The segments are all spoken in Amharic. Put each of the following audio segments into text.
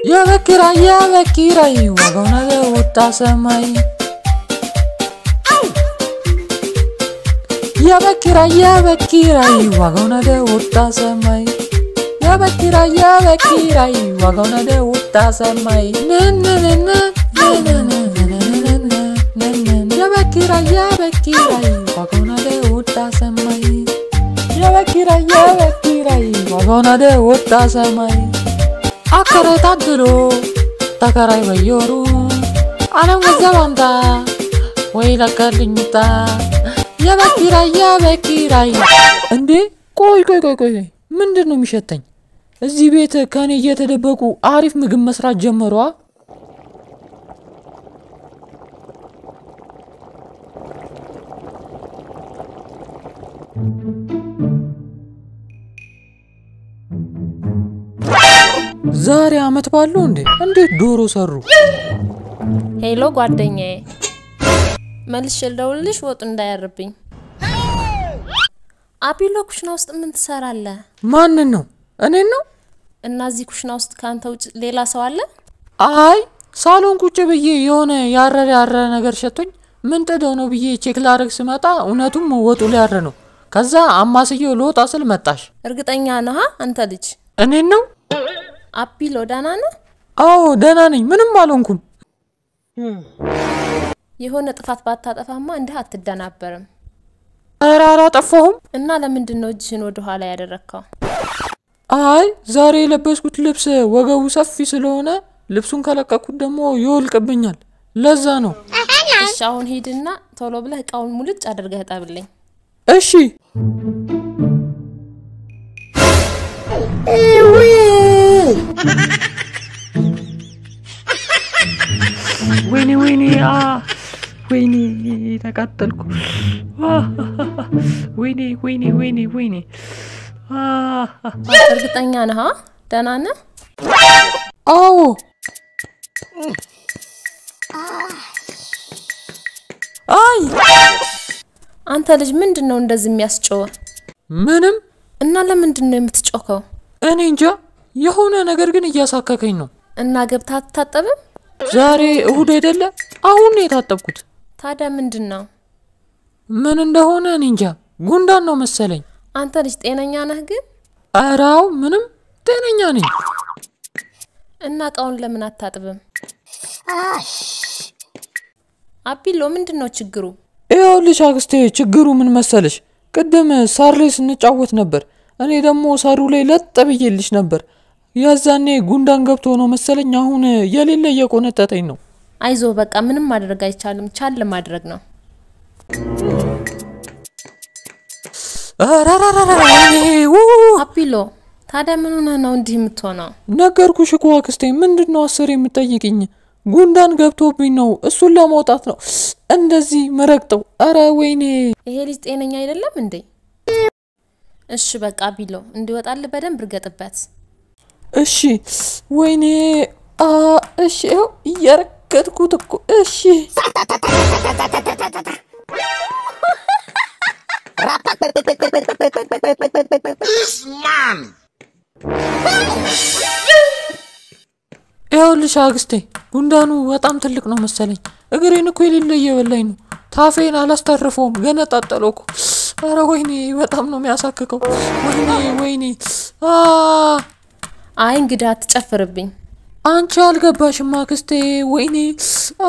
يا بكيري وغنا ده وتاسماي يا بكيري وغنا ده وتاسماي يا بكيري وغنا ده وتاسماي يا بكيري وغنا ده وتاسماي يا بكيري وغنا ده وتاسماي أكره تدلو تكره بيورو أنا مزباندا ويلا كرنيتا يا بكيري عندي كوي ምንድነው የሚሸተኝ እዚህ ቤት ካኔ እየተደበቁ አሪፍ ምግብ መስራት ጀመሯ ዛሬ አመት ባለው እንዴት ዶሮ ሰሩ ሄሎ ጓደኛዬ መልሽ ልደውልልሽ ወጥ እንዳያርብኝ አቢሎ ኩሽና ውስጥ ምን ትሰራለህ ማን ነው እኔ ነው እና እዚህ ኩሽና ውስጥ ካንተ ውጭ ሌላ ሰው አለ አይ ሳሎን ቁጭ ብዬ የሆነ ያረረ ነገር ሸቶኝ ምን ተደው ነው ብዬ ቼክ ላረግ ስመጣ እውነቱም ወጡ ሊያረ ነው ከዛ አማስየው ሎጣ ስል መጣሽ እርግጠኛ ነህ አንተ ልጅ እኔ ነው አቢሎ ደህና ነህ አዎ ደህና ነኝ ምንም አልሆንኩም የሆነ ጥፋት ባታጠፋማ እንዴ አትደናበርም አራራ ጠፋሁም እና ለምንድን ነው እጅህን ወደ ኋላ ያደረከው አይ ዛሬ ለበስኩት ልብስ ወገቡ ሰፊ ስለሆነ ልብሱን ከለቀኩት ደግሞ ይወልቅብኛል ለዛ ነው እሺ አሁን ሄድና ቶሎ ብለህ ቃውን ሙልጭ አድርገህ ጠብልኝ እሺ ወይኔ ወይኔ ተቃጠልኩ ወይኔ እርግጠኛ ነህ ደህና ነህ አዎ አይ አንተ ልጅ ምንድነው እንደዚህ የሚያስጨው ምንም እና ለምንድነው የምትጮኸው እኔ እንጃ የሆነ ነገር ግን እያሳከከኝ ነው እና ገብታ አትታጠብም ዛሬ እሁድ አይደለ አሁን ነው የታጠብኩት ታዲያ ምንድነው ምን እንደሆነ እኔ እንጃ ጉንዳን ነው መሰለኝ አንተ ልጅ ጤነኛ ነህ ግን አራው ምንም ጤነኛ ነኝ እና ቃውን ለምን አታጥብም አቢሎ ምንድነው ችግሩ ይኸውልሽ አክስቴ ችግሩ ምን መሰለሽ ቅድም ሳር ላይ ስንጫወት ነበር እኔ ደግሞ ሳሩ ላይ ለጥብዬልሽ ነበር ያዛኔ ጉንዳን ገብቶ ነው መሰለኝ አሁን የሌለ የቆነጠጠኝ ነው አይዞ በቃ ምንም ማድረግ አይቻልም ቻል ማድረግ ነው አቢሎ ታዲያ ምን ሆነ ነው እንዲህ የምትሆነው ነገርኩሽ እኮ አክስቴ ምንድነው አስር የምትጠይቅኝ ጉንዳን ገብቶብኝ ነው እሱን ለማውጣት ነው እንደዚህ መረቅጠው አረ ወይኔ ይሄ ልጅ ጤነኛ አይደለም እንዴ እሺ በቃ አቢሎ እንዲወጣል በደንብ እርገጥበት እሺ ወይኔ እሺ እየረገጥኩት እኮ እሺ This man ይኸውልሽ አክስቴ ጉንዳኑ በጣም ትልቅ ነው መሰለኝ እግሬን እኮ የሌለ እየበላኝ ነው ታፌን አላስተርፈውም ገነጣጠለው እኮ አረ ወይኔ በጣም ነው የሚያሳክከው ወይኔ አይ እንግዳ አትጨፍርብኝ አንቺ አልገባሽም አክስቴ ወይኔ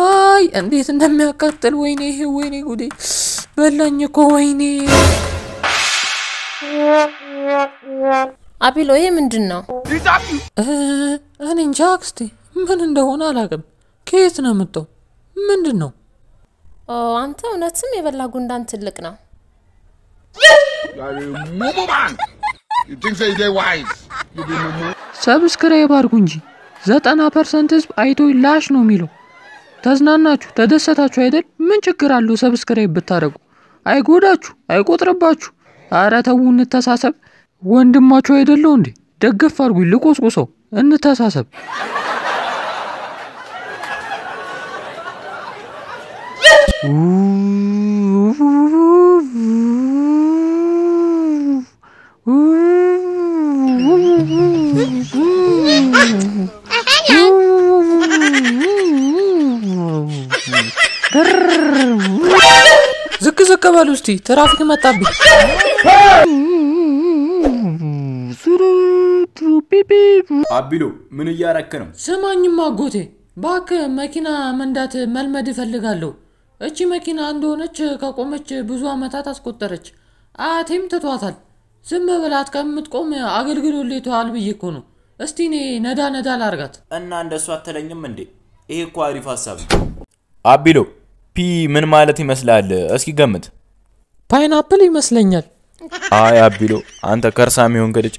አይ እንዴት እንደሚያቃጥል ወይኔ ጉዴ በላኝ እኮ ወይኔ አቢሎ ይሄ ምንድነው እኔ እንጃ አክስቴ ምን እንደሆነ አላውቅም ከየት ነው መጣው ምንድነው አንተ እውነትም የበላ ጉንዳን ትልቅ ነው You think say they wise? You be mumu. ሰብስክራይብ አድርጉ እንጂ 90% ህዝብ አይቶ ላሽ ነው የሚለው ተዝናናችሁ ተደሰታችሁ አይደል ምን ችግር አለው ሰብስክራይብ ብታረጉ አይጎዳችሁ አይቆጥርባችሁ አረ ተው እንተሳሰብ ወንድማችሁ አይደለው እንዴ ደገፍ አድርጉ ልቆስቆሰው እንተሳሰብ በሉ እስቲ ትራፊክ መጣብኝ። አቢሎ ምን እያረክ ነው? ስማኝማ አጎቴ እባክህ መኪና መንዳት መልመድ እፈልጋለሁ። እቺ መኪና እንደሆነች ከቆመች ብዙ አመታት አስቆጠረች። አያቴም ትቷታል። ዝም ብላት ከምትቆም አገልግሎቷል ብዬ እኮ ነው። እስቲ እኔ ነዳ ላርጋት። እና እንደሱ አትለኝም እንዴ? ይሄ እኮ አሪፍ ሐሳብ ነው። አቢሎ ፒ ምን ማለት ይመስላል? እስኪ ገምት። ፓይናፕል ይመስለኛል። አይ አቢሎ አንተ ከርሳም ይሆን ገድጭ።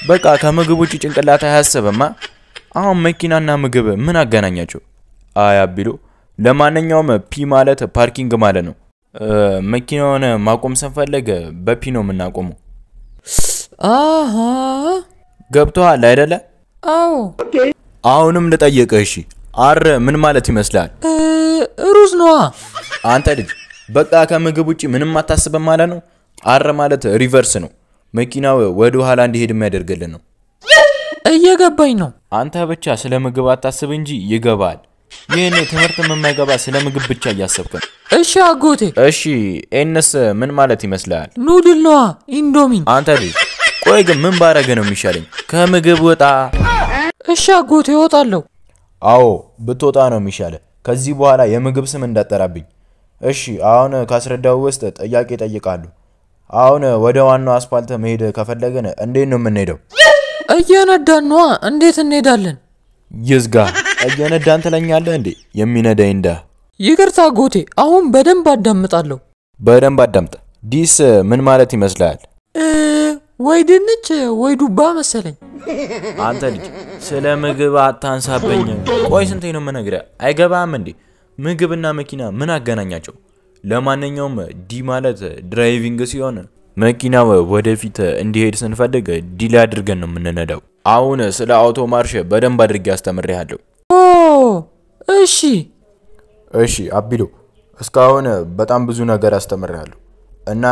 በቃ ከምግብ ውጪ ጭንቅላት አያስብማ። አሁን መኪናና ምግብ ምን አገናኛቸው? አይ አቢሎ ለማንኛውም ፒ ማለት ፓርኪንግ ማለት ነው። መኪናውን ማቆም ስንፈልግ በፒ ነው የምናቆመው። አሃ ገብቶሃል አይደለ? አዎ። አሁንም ልጠይቅህ እሺ፣ አር ምን ማለት ይመስላል? ሩዝ ነዋ። አንተ ልጅ በቃ ከምግብ ውጪ ምንም አታስብም ማለት ነው። አር ማለት ሪቨርስ ነው። መኪናው ወደ ኋላ እንዲሄድ የሚያደርግልን ነው። እየገባኝ ነው። አንተ ብቻ ስለ ምግብ አታስብ እንጂ ይገባል። ይሄን ትምህርት የማይገባ ስለ ምግብ ብቻ እያሰብክ ነው። እሺ አጎቴ። እሺ ኤንስ ምን ማለት ይመስላል? ኑድል ነዋ፣ ኢንዶሚን። አንተ ልጅ ቆይ ግን ምን ባረገ ነው የሚሻለኝ? ከምግብ ወጣ። እሺ አጎቴ እወጣለሁ። አዎ ብትወጣ ነው የሚሻለ። ከዚህ በኋላ የምግብ ስም እንዳጠራብኝ። እሺ አሁን ካስረዳው ውስጥ ጥያቄ ጠይቃለሁ። አሁን ወደ ዋናው አስፋልት መሄድ ከፈለገን እንዴት ነው የምንሄደው? እየነዳን ነዋ። እንዴት እንሄዳለን? ይዝጋ። እየነዳን ትለኛለህ እንዴ? የሚነዳኝ እንዳ። ይቅርታ አጎቴ፣ አሁን በደንብ አዳምጣለሁ። በደንብ አዳምጥ። ዲስ ምን ማለት ይመስላል? ወይ ድንች ወይ ዱባ መሰለኝ። አንተ ልጅ ስለ ምግብ አታንሳበኝ። ቆይ ስንቴ ነው የምነግርህ? አይገባም እንዴ? ምግብና መኪና ምን አገናኛቸው? ለማንኛውም ዲ ማለት ድራይቪንግ ሲሆን መኪናው ወደፊት እንዲሄድ ስንፈልግ ዲል አድርገን ነው የምንነዳው። አሁን ስለ አውቶ ማርሽ በደንብ አድርጌ አስተምሬሃለሁ። እሺ አቢሎ እስካሁን በጣም ብዙ ነገር አስተምሬሃለሁ እና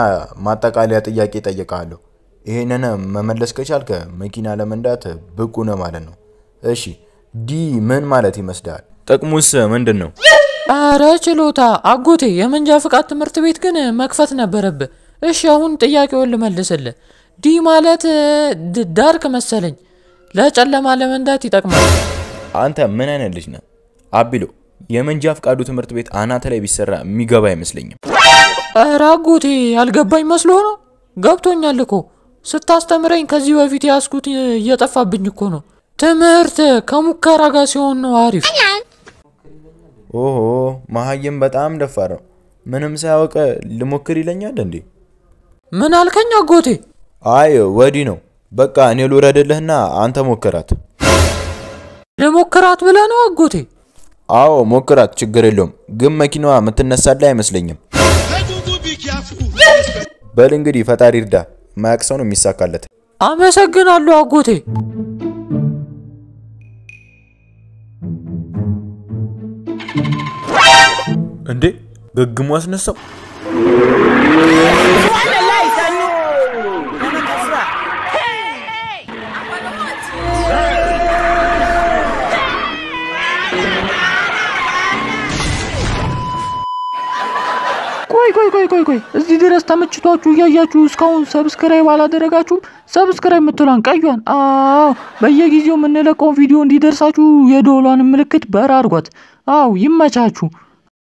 ማጠቃለያ ጥያቄ ጠይቃለሁ። ይሄንን መመለስ ከቻልከ መኪና ለመንዳት ብቁ ነህ ማለት ነው። እሺ ዲ ምን ማለት ይመስላል? ጥቅሙስ ምንድነው? አረ ችሎታ አጎቴ፣ የመንጃ ፍቃድ ትምህርት ቤት ግን መክፈት ነበረብህ። እሺ አሁን ጥያቄውን ልመልስልህ። ዲ ማለት ዳርክ መሰለኝ፣ ለጨለማ ለመንዳት ይጠቅማል። አንተ ምን አይነት ልጅ ነህ? አቢሎ የመንጃ ፍቃዱ ትምህርት ቤት አናተ ላይ ቢሰራ የሚገባ አይመስለኝም። አረ አጎቴ ያልገባኝ መስሎ ነው። ገብቶኛል እኮ ስታስተምረኝ። ከዚህ በፊት ያስኩት እየጠፋብኝ እኮ ነው። ትምህርት ከሙከራ ጋር ሲሆን ነው አሪፍ። ኦሆ መሀይም በጣም ደፋር ነው። ምንም ሳያውቅ ልሞክር ይለኛል እንዴ? ምን አልከኝ አጎቴ? አይ ወዲ ነው። በቃ እኔ ልውረድልህና አንተ ሞክራት። ለሞክራት ብለህ ነው አጎቴ? አዎ ሞክራት፣ ችግር የለውም። ግን መኪናዋ የምትነሳልህ አይመስለኝም። በል እንግዲህ ፈጣሪ ይርዳ። ማያቅ ሰው ነው የሚሳካለት። አመሰግናለሁ አጎቴ። እንዴ ገግሞ አስነሳው። ቆይ እዚህ ድረስ ተመችቷችሁ እያያችሁ እስካሁን ሰብስክራይብ አላደረጋችሁም? ሰብስክራይብ የምትሏን ቀዩን፣ አዎ በየጊዜው የምንለቀው ቪዲዮ እንዲደርሳችሁ የደወሏን ምልክት በራ አድርጓት። አዎ ይመቻችሁ።